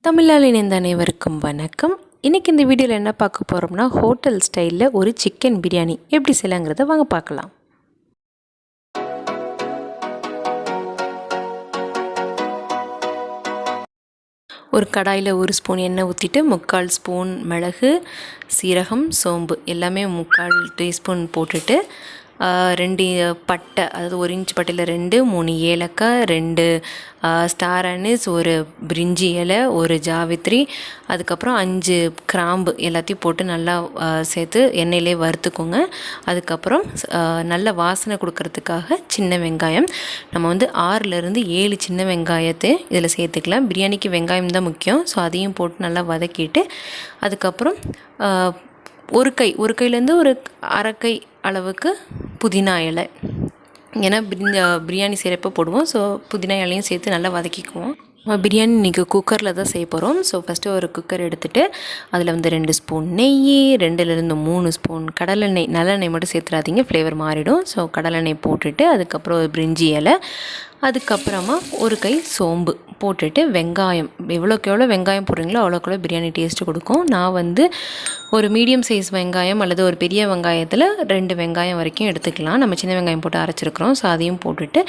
தமிழால் இணைந்த அனைவருக்கும் வணக்கம். இன்றைக்கி இந்த வீடியோவில் என்ன பார்க்க போகிறோம்னா, ஹோட்டல் ஸ்டைலில் ஒரு சிக்கன் பிரியாணி எப்படி செய்யலாங்கிறத வாங்க பார்க்கலாம். ஒரு கடாயில் 1 ஸ்பூன் எண்ணெய் ஊற்றிட்டு 3/4 ஸ்பூன் மிளகு, சீரகம், சோம்பு எல்லாமே 3/4 டீஸ்பூன் போட்டுட்டு 2 பட்டை, அதாவது 1 இன்ச் பட்டையில் 2, 3 ஏலக்காய், 2 ஸ்டார் அனிஸ், ஒரு பிரிஞ்சி இலை, ஒரு ஜாவித்ரி, அதுக்கப்புறம் 5 கிராம்பு எல்லாத்தையும் போட்டு நல்லா சேர்த்து எண்ணெயிலே வறுத்துக்கோங்க. அதுக்கப்புறம் நல்ல வாசனை கொடுக்கறதுக்காக சின்ன வெங்காயம் நம்ம வந்து 6லேருந்து 7 சின்ன வெங்காயத்தை இதில் சேர்த்துக்கலாம். பிரியாணிக்கு வெங்காயம் தான் முக்கியம். ஸோ அதையும் போட்டு நல்லா வதக்கிட்டு அதுக்கப்புறம் ஒரு கையிலேருந்து ஒரு அரை கை அளவுக்கு புதினா இலை, ஏன்னா பிரியாணி செய்கிறப்ப போடுவோம். ஸோ புதினா இலையும் சேர்த்து நல்லா வதக்கிக்குவோம். பிரியாணி இன்றைக்கி குக்கரில் தான் செய்ய போகிறோம். ஸோ ஃபஸ்ட்டு ஒரு குக்கர் எடுத்துகிட்டு அதில் வந்து 2 ஸ்பூன் நெய், 2லேருந்து 3 ஸ்பூன் கடலெண்ணெய், நல்லெண்ணெய் மட்டும் சேர்த்துறாதீங்க, ஃப்ளேவர் மாறிடும். ஸோ கடலெண்ணெய் போட்டுட்டு அதுக்கப்புறம் ஒரு பிரிஞ்சி இலை, அதுக்கப்புறமா ஒரு கை சோம்பு போட்டுட்டு வெங்காயம், எவ்வளோக்கு எவ்வளோ வெங்காயம் போடுறீங்களோ அவ்வளோக்கு பிரியாணி டேஸ்ட்டு கொடுக்கும். நான் வந்து ஒரு மீடியம் சைஸ் வெங்காயம் அல்லது ஒரு பெரிய வெங்காயத்தில் 2 வெங்காயம் வரைக்கும் எடுத்துக்கலாம். நம்ம சின்ன வெங்காயம் போட்டு அரைச்சிருக்கிறோம். ஸோ அதையும் போட்டுட்டு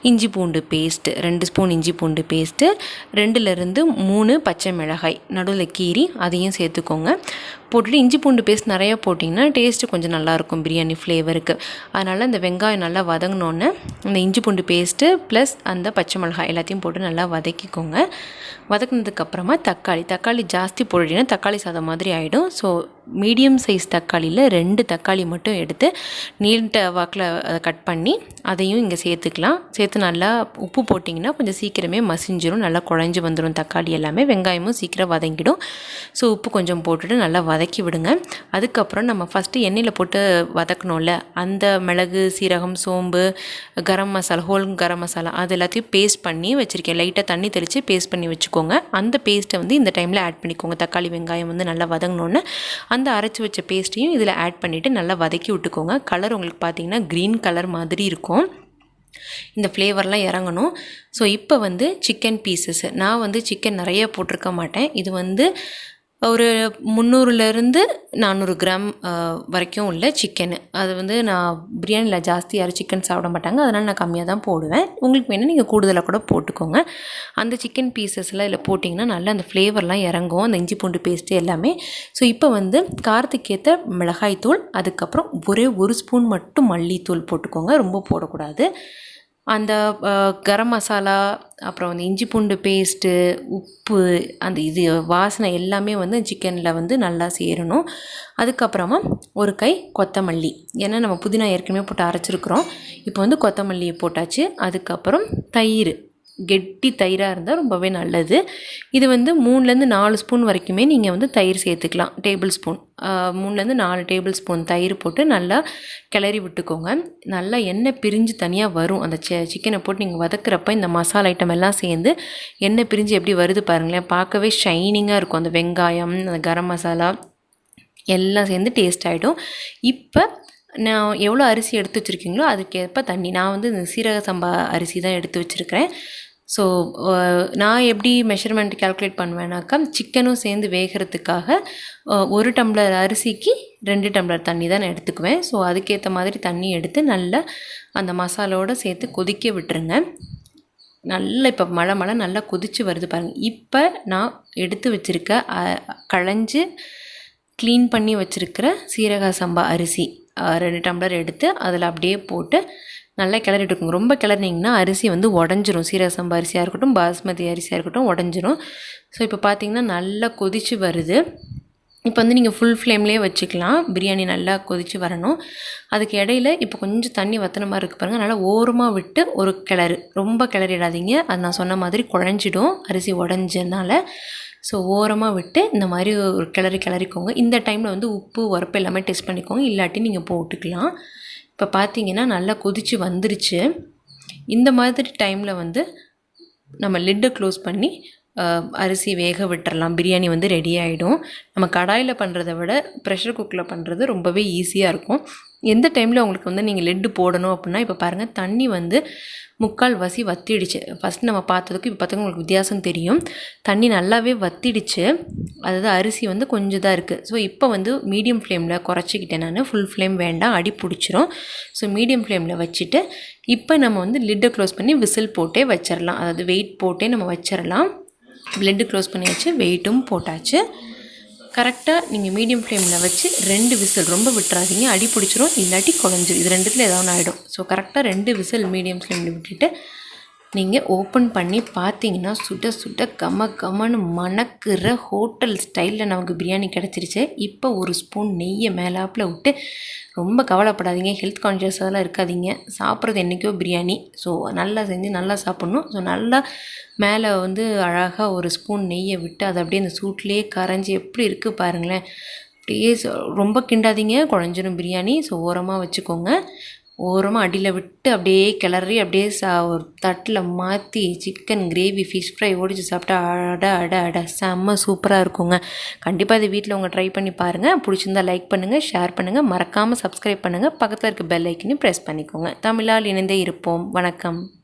இஞ்சி பூண்டு பேஸ்ட்டு 2 ஸ்பூன் இஞ்சி பூண்டு பேஸ்ட்டு, 2லேருந்து 3 பச்சை மிளகாய் நடுவில் கீரி அதையும் சேர்த்துக்கோங்க. போட்டுட்டு இஞ்சி பூண்டு பேஸ்ட் நிறையா போட்டிங்கன்னா டேஸ்ட்டு கொஞ்சம் நல்லாயிருக்கும் பிரியாணி ஃப்ளேவருக்கு. அதனால் இந்த வெங்காயம் நல்லா வதங்கினோன்னே இந்த இஞ்சி பூண்டு பேஸ்ட்டு ப்ளஸ் அந்த பச்சை மிளகாய் எல்லாத்தையும் போட்டு நல்லா வதக்கிக்கோங்க. வதக்கினதுக்கப்புறமா தக்காளி ஜாஸ்தி போட்டிங்கன்னா தக்காளி சாதம் மாதிரி ஆகிடும். ஸோ மீடியம் சைஸ் தக்காளியில் 2 தக்காளி மட்டும் எடுத்து நீட்ட வாக்கில் அதை கட் பண்ணி அதையும் இங்கே சேர்த்துக்கலாம். சேர்த்து நல்லா உப்பு போட்டிங்கன்னா கொஞ்சம் சீக்கிரமே மசிஞ்சிரும், நல்லா குழஞ்சி வந்துடும் தக்காளி எல்லாமே. வெங்காயமும் சீக்கிரம் வதங்கிடும். ஸோ உப்பு கொஞ்சம் போட்டுட்டு நல்லா வதக்கி விடுங்க. அதுக்கப்புறம் நம்ம ஃபஸ்ட்டு எண்ணெயில் போட்டு வதக்கணும்ல, அந்த மிளகு, சீரகம், சோம்பு, கரம் மசாலா, ஹோல் கரம் மசாலா அது எல்லாத்தையும் பேஸ்ட் பண்ணி வச்சுருக்கேன். லைட்டாக தண்ணி தெளித்து பேஸ்ட் பண்ணி வச்சுக்கோங்க. அந்த பேஸ்ட்டை வந்து இந்த டைமில் ஆட் பண்ணிக்கோங்க. தக்காளி வெங்காயம் வந்து நல்லா வதங்கினோன்னு அந்த அரைச்சி வச்ச பேஸ்ட்டையும் இதில் ஆட் பண்ணிவிட்டு நல்லா வதக்கி விட்டுக்கோங்க. கலர் உங்களுக்கு பார்த்தீங்கன்னா க்ரீன் கலர் மாதிரி இருக்கும். இந்த ஃப்ளேவர்லாம் இறங்கணும். ஸோ இப்போ வந்து சிக்கன் பீசஸ், நான் வந்து சிக்கன் நிறைய போட்டிருக்க மாட்டேன். இது வந்து ஒரு 300லேருந்து 400 கிராம் வரைக்கும் உள்ள சிக்கனு. அது வந்து நான் பிரியாணியில் ஜாஸ்தி யாரும் சிக்கன் சாப்பிட மாட்டாங்க, அதனால் நான் கம்மியாக தான் போடுவேன். உங்களுக்கு வேணால் நீங்கள் கூடுதலாக கூட போட்டுக்கோங்க. அந்த சிக்கன் பீசஸ்லாம் இதில் போட்டிங்கன்னா நல்லா அந்த ஃப்ளேவர்லாம் இறங்கும், அந்த இஞ்சி பூண்டு பேஸ்ட்டு எல்லாமே. ஸோ இப்போ வந்து காரத்துக்கு ஏற்ற மிளகாய்த்தூள், அதுக்கப்புறம் ஒரே 1 ஸ்பூன் மட்டும் மல்லித்தூள் போட்டுக்கோங்க, ரொம்ப போடக்கூடாது. அந்த கரம் மசாலா, அப்புறம் வந்து இஞ்சி பூண்டு பேஸ்ட்டு, உப்பு, அந்த இது வாசனை எல்லாமே வந்து சிக்கனில் வந்து நல்லா சேரணும். அதுக்கப்புறமா ஒரு கை கொத்தமல்லி, ஏன்னா நம்ம புதினா ஏற்கனவே போட்டு அரைச்சிருக்கிறோம். இப்போ வந்து கொத்தமல்லியை போட்டாச்சு. அதுக்கப்புறம் தயிர், கெட்டி தயிராக இருந்தால் ரொம்பவே நல்லது. இது வந்து 3லேருந்து 4 ஸ்பூன் வரைக்குமே நீங்கள் வந்து தயிர் சேர்த்துக்கலாம். டேபிள் ஸ்பூன் 3லேருந்து 4 டேபிள் ஸ்பூன் தயிர் போட்டு நல்லா கிளறி விட்டுக்கோங்க. நல்லா எண்ணெய் பிரிஞ்சு தனியாக வரும். அந்த சிக்கனை போட்டு நீங்கள் வதக்குறப்ப இந்த மசாலா ஐட்டம் எல்லாம் சேர்ந்து எண்ணெய் பிரிஞ்சு எப்படி வருது பாருங்களேன். பார்க்கவே ஷைனிங்காக இருக்கும். அந்த வெங்காயம், அந்த கரம் மசாலா எல்லாம் சேர்ந்து டேஸ்ட் ஆகிடும். இப்போ நான் எவ்வளோ அரிசி எடுத்து வச்சுருக்கீங்களோ அதுக்கேற்ப தண்ணி, நான் வந்து இந்த சீரக சம்பா அரிசி தான் எடுத்து வச்சுருக்கிறேன். ஸோ நான் எப்படி மெஷர்மெண்ட் கால்குலேட் பண்ணுவேன்னாக்கா, சிக்கனும் சேர்ந்து வேகிறதுக்காக 1 டம்ளர் அரிசிக்கு 2 டம்ளர் தண்ணி தான் நான் எடுத்துக்குவேன். ஸோ அதுக்கேற்ற மாதிரி தண்ணி எடுத்து நல்லா அந்த மசாலோடு சேர்த்து கொதிக்க விட்டுருங்க. நல்லா இப்போ மழை நல்லா கொதித்து வருது பாருங்கள். இப்போ நான் எடுத்து வச்சுருக்க களைஞ்சி க்ளீன் பண்ணி வச்சுருக்கிற சீரக சம்பா அரிசி 2 டம்ளர் எடுத்து அதில் அப்படியே போட்டு நல்லா கிளறிட்டு இருக்குங்க. ரொம்ப கிளறினீங்கன்னா அரிசி வந்து உடஞ்சிரும். சீரக சம்பா அரிசியாக இருக்கட்டும், பாஸ்மதி அரிசியாக இருக்கட்டும் உடஞ்சிரும். ஸோ இப்போ பார்த்திங்கன்னா நல்லா கொதித்து வருது. இப்போ வந்து நீங்கள் ஃபுல் ஃப்ளேம்லேயே வச்சுக்கலாம். பிரியாணி நல்லா கொதித்து வரணும். அதுக்கு இடையில இப்போ கொஞ்சம் தண்ணி வற்றின மாதிரி இருக்குது பாருங்கள். நல்லா ஓரமாக விட்டு ஒரு கிளறு, ரொம்ப கிளறிடாதீங்க, அது நான் சொன்ன மாதிரி குழஞ்சிடும் அரிசி உடஞ்சதுனால. ஸோ ஓரமாக விட்டு இந்த மாதிரி ஒரு கிளறிக்கோங்க. இந்த டைமில் வந்து உப்பு, உரப்பு எல்லாமே டெஸ்ட் பண்ணிக்கோங்க, இல்லாட்டி நீங்கள் போட்டுக்கலாம். இப்போ பார்த்தீங்கன்னா நல்லா கொதித்து வந்துருச்சு. இந்த மாதிரி டைமில் வந்து நம்ம லிட்டை க்ளோஸ் பண்ணி அரிசி வேக விட்டுறலாம். பிரியாணி வந்து ரெடி ஆகிடும். நம்ம கடாயில் பண்ணுறத விட ப்ரெஷர் குக்கரில் பண்ணுறது ரொம்பவே ஈஸியாக இருக்கும். எந்த டைமில் உங்களுக்கு வந்து நீங்கள் லெட்டு போடணும் அப்படின்னா, இப்போ பாருங்கள் தண்ணி வந்து 3/4 வற்றிடுச்சு. ஃபஸ்ட் நம்ம பார்த்ததுக்கு இப்போ பார்த்தா உங்களுக்கு வித்தியாசம் தெரியும். தண்ணி நல்லாவே வற்றிடுச்சு. அதாவது அரிசி வந்து கொஞ்சம் தான் இருக்குது. ஸோ இப்போ வந்து மீடியம் ஃப்ளேமில் குறைச்சிக்கிட்டேன் நான். ஃபுல் ஃப்ளேம் வேண்டாம், அடி பிடிச்சிரும். ஸோ மீடியம் ஃப்ளேமில் வச்சுட்டு இப்போ நம்ம வந்து லிட்டை க்ளோஸ் பண்ணி விசில் போட்டே வச்சிடலாம். அதாவது வெயிட் போட்டே நம்ம வச்சிடலாம். லிட்டு க்ளோஸ் பண்ணியாச்சு, வெயிட்டும் போட்டாச்சு. கரெக்டாக நீங்கள் மீடியம் ஃப்ளேமில் வச்சு 2 விசில், ரொம்ப விட்டுறாதீங்க, அடி பிடிச்சிரும், இல்லாட்டி குழஞ்சிரும். இது ரெண்டுத்தில் ஏதாவது ஒன்று ஆகிடும். ஸோ கரெக்டாக 2 விசில் மீடியம் ஃப்ளேமில் விட்டுட்டு நீங்கள் ஓப்பன் பண்ணி பார்த்தீங்கன்னா சுட சுட கமன்னு மணக்கிற ஹோட்டல் ஸ்டைலில் நமக்கு பிரியாணி கிடச்சிருச்சு. இப்போ ஒரு ஸ்பூன் நெய்யை மேலாப்பில் விட்டு, ரொம்ப கவலைப்படாதீங்க, ஹெல்த் கான்ஷியஸாலாம் இருக்காதீங்க. சாப்பிட்றது என்றைக்கோ பிரியாணி. ஸோ நல்லா செஞ்சு நல்லா சாப்பிட்ணும். ஸோ நல்லா மேலே வந்து அழகாக ஒரு ஸ்பூன் நெய்யை விட்டு அதை அப்படியே அந்த சூட்லேயே கரைஞ்சி எப்படி இருக்குது பாருங்களேன். அப்படியே ரொம்ப கிண்டாதீங்க, குழஞ்சிரும் பிரியாணி. ஸோ ஓரமாக வச்சுக்கோங்க. ஓரமாக அடியில் விட்டு அப்படியே கிளறி அப்படியே ஒரு தட்டில் மாற்றி சிக்கன் கிரேவி ஃபிஷ் ஃப்ரை ஓடிச்சு சாப்பிட்டா அட செம்ம சூப்பராக இருக்குங்க. கண்டிப்பாக இது வீட்டில் உங்கள் ட்ரை பண்ணி பாருங்கள். பிடிச்சிருந்தா லைக் பண்ணுங்கள், ஷேர் பண்ணுங்கள், மறக்காமல் சப்ஸ்கிரைப் பண்ணுங்கள். பக்கத்தில் இருக்க பெல் ஐக்கனையும் ப்ரெஸ் பண்ணிக்கோங்க. தமிழால் இணைந்தே இருப்போம். வணக்கம்.